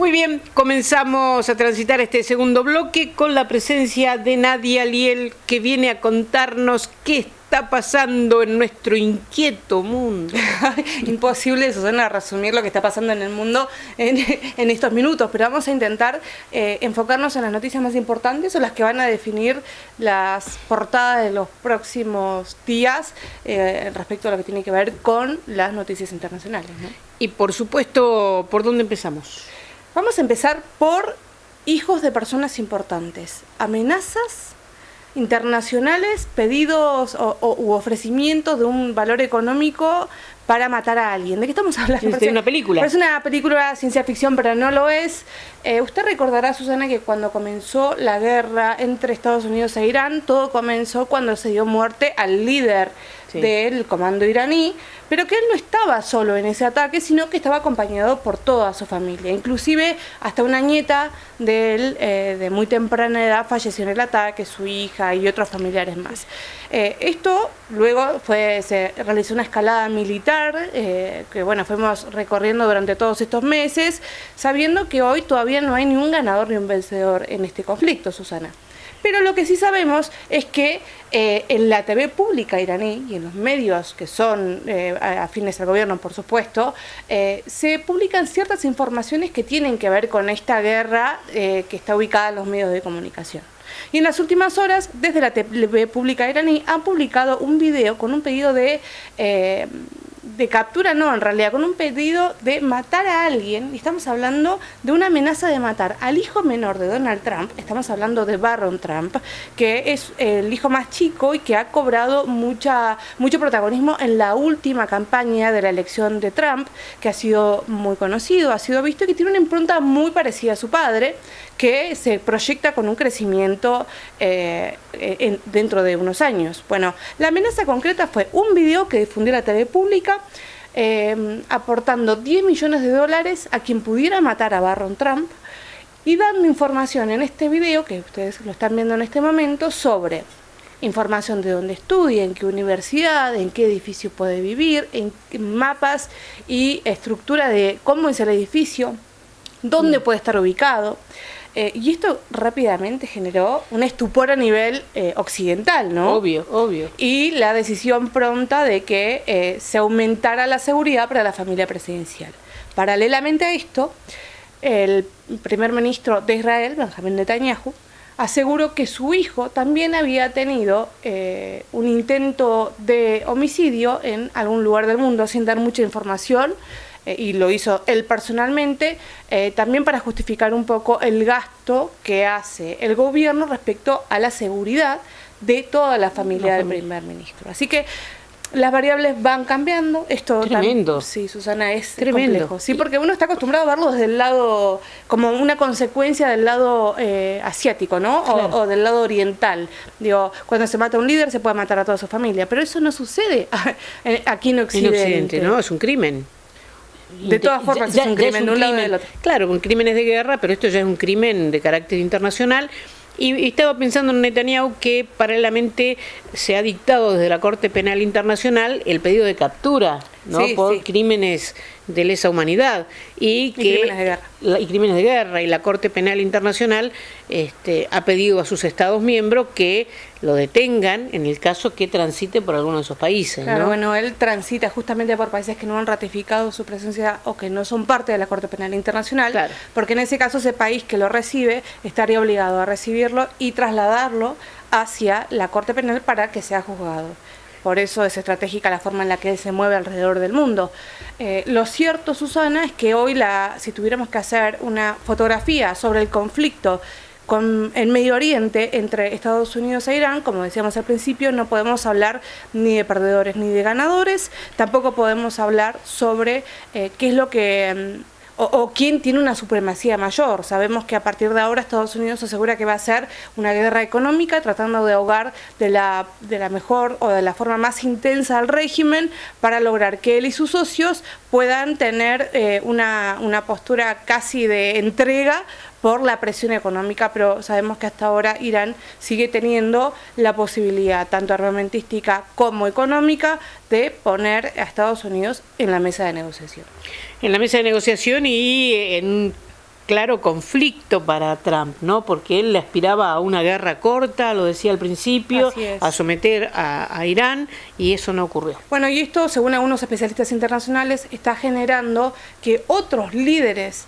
Muy bien, comenzamos a transitar este segundo bloque con la presencia de Nadia Liel, que viene a contarnos qué está pasando en nuestro inquieto mundo. Imposible, Susana, resumir lo que está pasando en el mundo en estos minutos, pero vamos a intentar enfocarnos en las noticias más importantes o las que van a definir las portadas de los próximos días respecto a lo que tiene que ver con las noticias internacionales, ¿no? Y por supuesto, ¿por dónde empezamos? Vamos a empezar por hijos de personas importantes, amenazas internacionales, pedidos u ofrecimientos de un valor económico para matar a alguien. ¿De qué estamos hablando? Es una película. Parece una película de ciencia ficción, pero no lo es. Usted recordará, Susana, que cuando comenzó la guerra entre Estados Unidos e Irán, todo comenzó cuando se dio muerte al líder del comando iraní, pero que él no estaba solo en ese ataque, sino que estaba acompañado por toda su familia. Inclusive hasta una nieta de él, de muy temprana edad, falleció en el ataque, su hija y otros familiares más. Esto luego se realizó una escalada militar que bueno, fuimos recorriendo durante todos estos meses, sabiendo que hoy todavía no hay ni un ganador ni un vencedor en este conflicto, Susana. Pero lo que sí sabemos es que en la TV pública iraní y en los medios que son afines al gobierno, por supuesto, se publican ciertas informaciones que tienen que ver con esta guerra que está ubicada en los medios de comunicación. Y en las últimas horas, desde la TV pública iraní, han publicado un video con un pedido de captura, no, en realidad, con un pedido de matar a alguien, y estamos hablando de una amenaza de matar al hijo menor de Donald Trump, estamos hablando de Barron Trump, que es el hijo más chico y que ha cobrado mucho protagonismo en la última campaña de la elección de Trump, que ha sido muy conocido, ha sido visto y que tiene una impronta muy parecida a su padre, que se proyecta con un crecimiento dentro de unos años. Bueno, la amenaza concreta fue un video que difundió la TV pública aportando $10 millones a quien pudiera matar a Barron Trump y dando información en este video, que ustedes lo están viendo en este momento, sobre información de dónde estudia, en qué universidad, en qué edificio puede vivir, en mapas y estructura de cómo es el edificio, dónde puede estar ubicado. Y esto rápidamente generó un estupor a nivel occidental, ¿no? Obvio. Y la decisión pronta de que se aumentara la seguridad para la familia presidencial. Paralelamente a esto, el primer ministro de Israel, Benjamín Netanyahu, aseguró que su hijo también había tenido un intento de homicidio en algún lugar del mundo, sin dar mucha información, y lo hizo él personalmente, también para justificar un poco el gasto que hace el gobierno respecto a la seguridad de toda la familia del primer ministro. Así que las variables van cambiando. Esto tremendo. Sí, Susana, es tremendo. Complejo. Sí, porque uno está acostumbrado a verlo desde el lado, como una consecuencia del lado asiático, ¿no? Claro. O del lado oriental. Digo, cuando se mata a un líder se puede matar a toda su familia, pero eso no sucede aquí en Occidente. En Occidente, ¿no? Es un crimen. De todas formas es un crimen de un lado y del otro. Claro, con crímenes de guerra, pero esto ya es un crimen de carácter internacional. Y estaba pensando en Netanyahu que paralelamente se ha dictado desde la Corte Penal Internacional el pedido de captura, ¿no? Por crímenes de lesa humanidad y crímenes de guerra. Y la Corte Penal Internacional ha pedido a sus Estados miembros que lo detengan en el caso que transite por alguno de esos países. Claro, ¿no? bueno, él transita justamente por países que no han ratificado su presencia o que no son parte de la Corte Penal Internacional, claro, porque en ese caso ese país que lo recibe estaría obligado a recibirlo y trasladarlo hacia la Corte Penal para que sea juzgado. Por eso es estratégica la forma en la que él se mueve alrededor del mundo. Lo cierto, Susana, es que hoy, si tuviéramos que hacer una fotografía sobre el conflicto en Medio Oriente entre Estados Unidos e Irán, como decíamos al principio, no podemos hablar ni de perdedores ni de ganadores, tampoco podemos hablar sobre qué es lo que o quién tiene una supremacía mayor. Sabemos que a partir de ahora Estados Unidos asegura que va a ser una guerra económica, tratando de ahogar de la mejor o de la forma más intensa al régimen para lograr que él y sus socios puedan tener una postura casi de entrega por la presión económica, pero sabemos que hasta ahora Irán sigue teniendo la posibilidad, tanto armamentística como económica, de poner a Estados Unidos en la mesa de negociación. En la mesa de negociación y en claro conflicto para Trump, ¿no? Porque él aspiraba a una guerra corta, lo decía al principio, a someter a Irán, y eso no ocurrió. Bueno, y esto, según algunos especialistas internacionales, está generando que otros líderes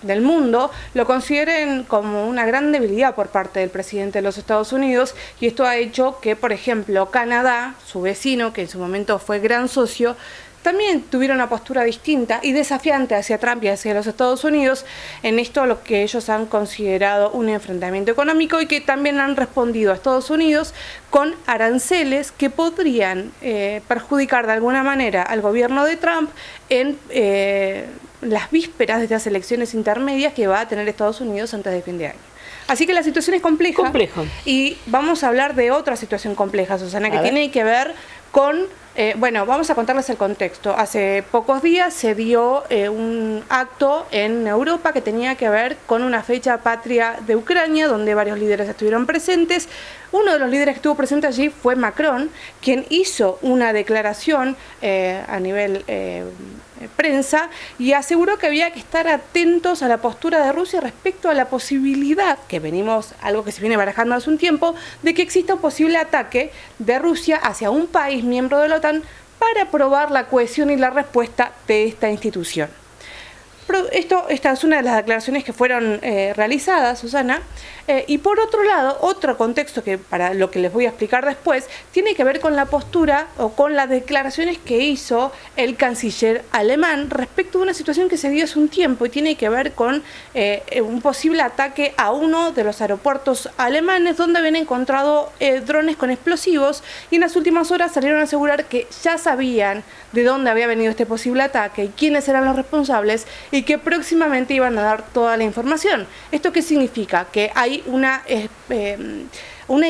del mundo lo consideren como una gran debilidad por parte del presidente de los Estados Unidos, y esto ha hecho que, por ejemplo, Canadá, su vecino, que en su momento fue gran socio, también tuvieron una postura distinta y desafiante hacia Trump y hacia los Estados Unidos en esto, lo que ellos han considerado un enfrentamiento económico, y que también han respondido a Estados Unidos con aranceles que podrían perjudicar de alguna manera al gobierno de Trump en las vísperas de estas elecciones intermedias que va a tener Estados Unidos antes de fin de año. Así que la situación es compleja. Complejo. Y vamos a hablar de otra situación compleja, Susana, que tiene que ver con... bueno, vamos a contarles el contexto. Hace pocos días se dio un acto en Europa que tenía que ver con una fecha patria de Ucrania, donde varios líderes estuvieron presentes. Uno de los líderes que estuvo presente allí fue Macron, quien hizo una declaración a nivel prensa, y aseguró que había que estar atentos a la postura de Rusia respecto a la posibilidad, que algo que se viene barajando hace un tiempo, de que exista un posible ataque de Rusia hacia un país miembro de la OTAN para probar la cohesión y la respuesta de esta institución. Esta es una de las declaraciones que fueron realizadas, Susana, y por otro lado, otro contexto que para lo que les voy a explicar después, tiene que ver con la postura o con las declaraciones que hizo el canciller alemán respecto a una situación que se dio hace un tiempo, y tiene que ver con un posible ataque a uno de los aeropuertos alemanes, donde habían encontrado drones con explosivos, y en las últimas horas salieron a asegurar que ya sabían de dónde había venido este posible ataque y quiénes eran los responsables, y que próximamente iban a dar toda la información. ¿Esto qué significa? Que hay una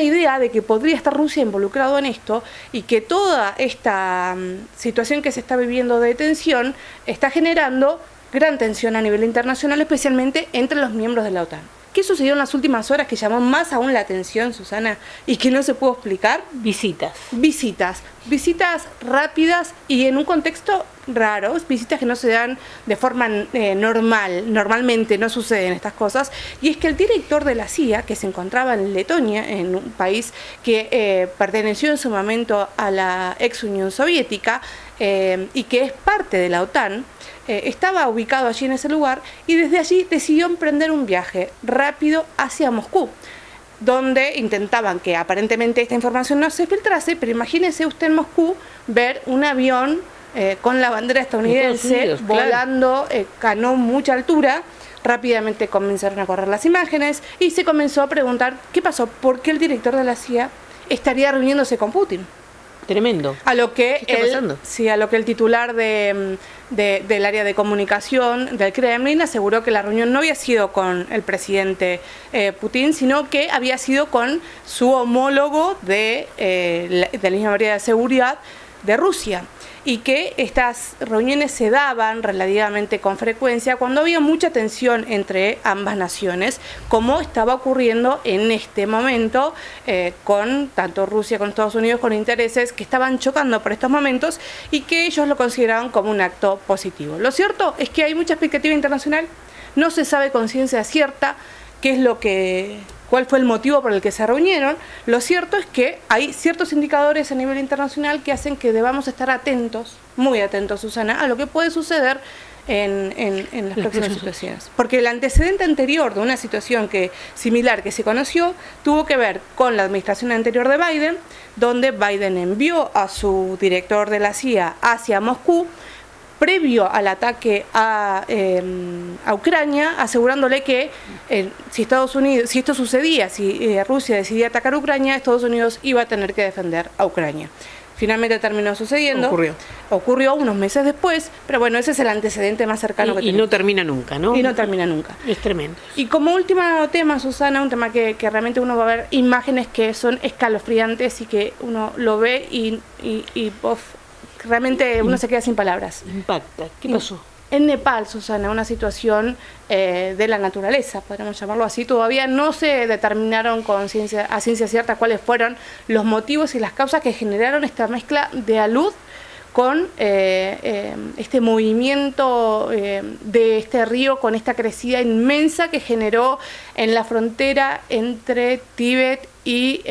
idea de que podría estar Rusia involucrado en esto, y que toda esta situación que se está viviendo de tensión está generando gran tensión a nivel internacional, especialmente entre los miembros de la OTAN. ¿Qué sucedió en las últimas horas que llamó más aún la atención, Susana, y que no se pudo explicar? Visitas rápidas y en un contexto raro, visitas que no se dan de forma normalmente no suceden estas cosas, y es que el director de la CIA, que se encontraba en Letonia, en un país que perteneció en su momento a la ex Unión Soviética y que es parte de la OTAN, estaba ubicado allí en ese lugar, y desde allí decidió emprender un viaje rápido hacia Moscú, donde intentaban que aparentemente esta información no se filtrase, pero imagínese usted en Moscú ver un avión con la bandera estadounidense Unidos, volando a no mucha altura. Rápidamente comenzaron a correr las imágenes y se comenzó a preguntar qué pasó, por qué el director de la CIA estaría reuniéndose con Putin. Tremendo. A lo que ¿Qué está pasando? Sí, a lo que el titular del área de comunicación del Kremlin aseguró que la reunión no había sido con el presidente Putin, sino que había sido con su homólogo de la misma área de seguridad de Rusia, y que estas reuniones se daban relativamente con frecuencia cuando había mucha tensión entre ambas naciones, como estaba ocurriendo en este momento con tanto Rusia como Estados Unidos, con intereses que estaban chocando por estos momentos, y que ellos lo consideraban como un acto positivo. Lo cierto es que hay mucha expectativa internacional, no se sabe con ciencia cierta cuál fue el motivo por el que se reunieron. Lo cierto es que hay ciertos indicadores a nivel internacional que hacen que debamos estar atentos, muy atentos, Susana, a lo que puede suceder en las próximas situaciones. Porque el antecedente anterior de una situación similar que se conoció tuvo que ver con la administración anterior de Biden, donde Biden envió a su director de la CIA hacia Moscú, previo al ataque a Ucrania, asegurándole que si esto sucedía, si Rusia decidía atacar a Ucrania, Estados Unidos iba a tener que defender a Ucrania. Finalmente terminó sucediendo. Ocurrió unos meses después, pero bueno, ese es el antecedente más cercano que tenemos. Y no termina nunca, ¿no? Y no termina nunca. Es tremendo. Y como último tema, Susana, un tema que realmente uno va a ver imágenes que son escalofriantes y que uno lo ve y realmente uno se queda sin palabras. Impacta. ¿Qué pasó? En Nepal, Susana, una situación de la naturaleza, podríamos llamarlo así. Todavía no se determinaron a ciencia cierta cuáles fueron los motivos y las causas que generaron esta mezcla de alud con este movimiento de este río, con esta crecida inmensa que generó en la frontera entre Tíbet y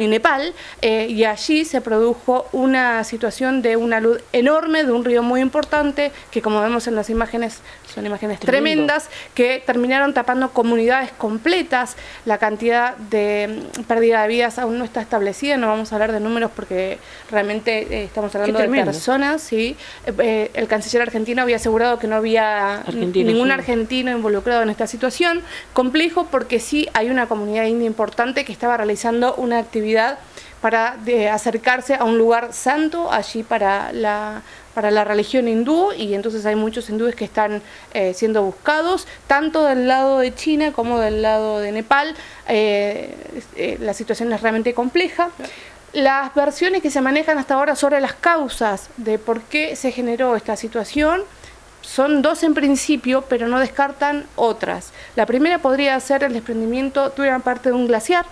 Nepal, y allí se produjo una situación de una luz enorme de un río muy importante que, como vemos en las imágenes, son imágenes tremendas, que terminaron tapando comunidades completas. La cantidad de pérdida de vidas aún no está establecida, no vamos a hablar de números porque realmente estamos hablando de personas, ¿sí? El canciller argentino había asegurado que no había ningún argentino involucrado en esta situación. Complejo porque sí hay una comunidad india importante que estaba realizando una actividad para acercarse a un lugar santo allí para la religión hindú, y entonces hay muchos hindúes que están siendo buscados, tanto del lado de China como del lado de Nepal. La situación es realmente compleja. Las versiones que se manejan hasta ahora sobre las causas de por qué se generó esta situación son dos en principio, pero no descartan otras. La primera podría ser el desprendimiento de una parte de un glaciar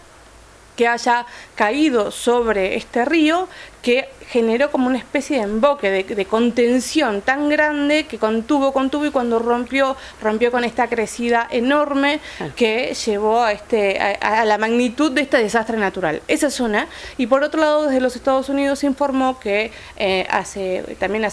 que haya caído sobre este río, que generó como una especie de emboque, de contención tan grande que contuvo y cuando rompió con esta crecida enorme que llevó a la magnitud de este desastre natural. Esa es una. Y por otro lado, desde los Estados Unidos se informó que hace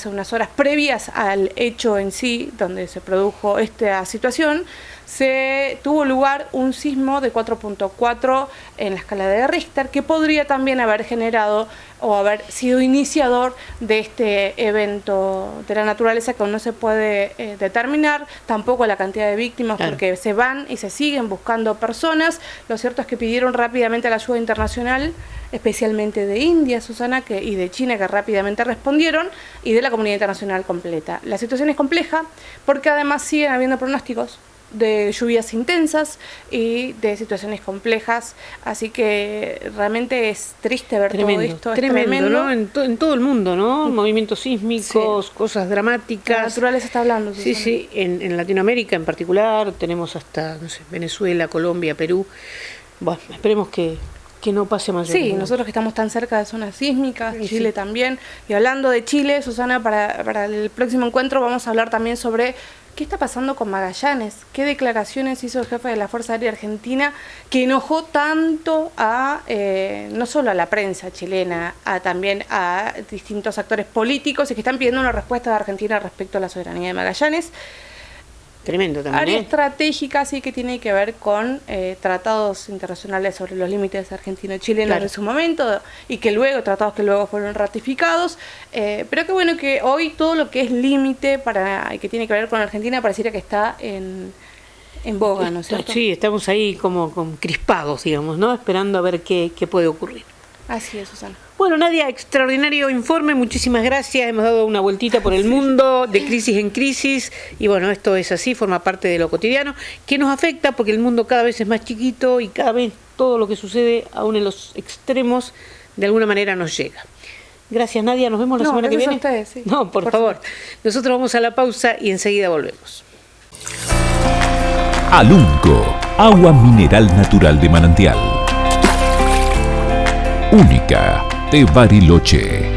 unas horas previas al hecho en sí, donde se produjo esta situación, se tuvo lugar un sismo de 4.4 en la escala de Richter, que podría también haber generado o haber sido iniciador de este evento de la naturaleza, que aún no se puede determinar, tampoco la cantidad de víctimas, claro, porque se van y se siguen buscando personas. Lo cierto es que pidieron rápidamente la ayuda internacional, especialmente de India, Susana, y de China, que rápidamente respondieron, y de la comunidad internacional completa. La situación es compleja porque además siguen habiendo pronósticos de lluvias intensas y de situaciones complejas, así que realmente es triste ver todo esto. Tremendo, ¿no? En todo el mundo, ¿no? Movimientos sísmicos, cosas dramáticas. La naturaleza está hablando. Sí, sí, en Latinoamérica en particular tenemos hasta, Venezuela, Colombia, Perú. Bueno, esperemos que no pase más. Sí, nosotros que estamos tan cerca de zonas sísmicas, Chile también. Y hablando de Chile, Susana, para el próximo encuentro vamos a hablar también sobre qué está pasando con Magallanes, qué declaraciones hizo el jefe de la Fuerza Aérea Argentina que enojó tanto no solo a la prensa chilena, también a distintos actores políticos, y que están pidiendo una respuesta de Argentina respecto a la soberanía de Magallanes. Tremendo también. Área estratégica, sí, que tiene que ver con tratados internacionales sobre los límites argentino-chilenos, claro, en su momento, y tratados que luego fueron ratificados. Pero qué bueno que hoy todo lo que es límite que tiene que ver con Argentina pareciera que está en boga, ¿no es cierto? Sí, estamos ahí como crispados, digamos, ¿no? Esperando a ver qué puede ocurrir. Así es, Susana. Bueno, Nadia, extraordinario informe, muchísimas gracias. Hemos dado una vueltita por el mundo, de crisis en crisis, y bueno, esto es así, forma parte de lo cotidiano, que nos afecta porque el mundo cada vez es más chiquito y cada vez todo lo que sucede, aún en los extremos, de alguna manera nos llega. Gracias, Nadia, nos vemos la semana que viene. A ustedes, sí. No, por favor. Nosotros vamos a la pausa y enseguida volvemos. Alunco, agua mineral natural de manantial. Única de Bariloche.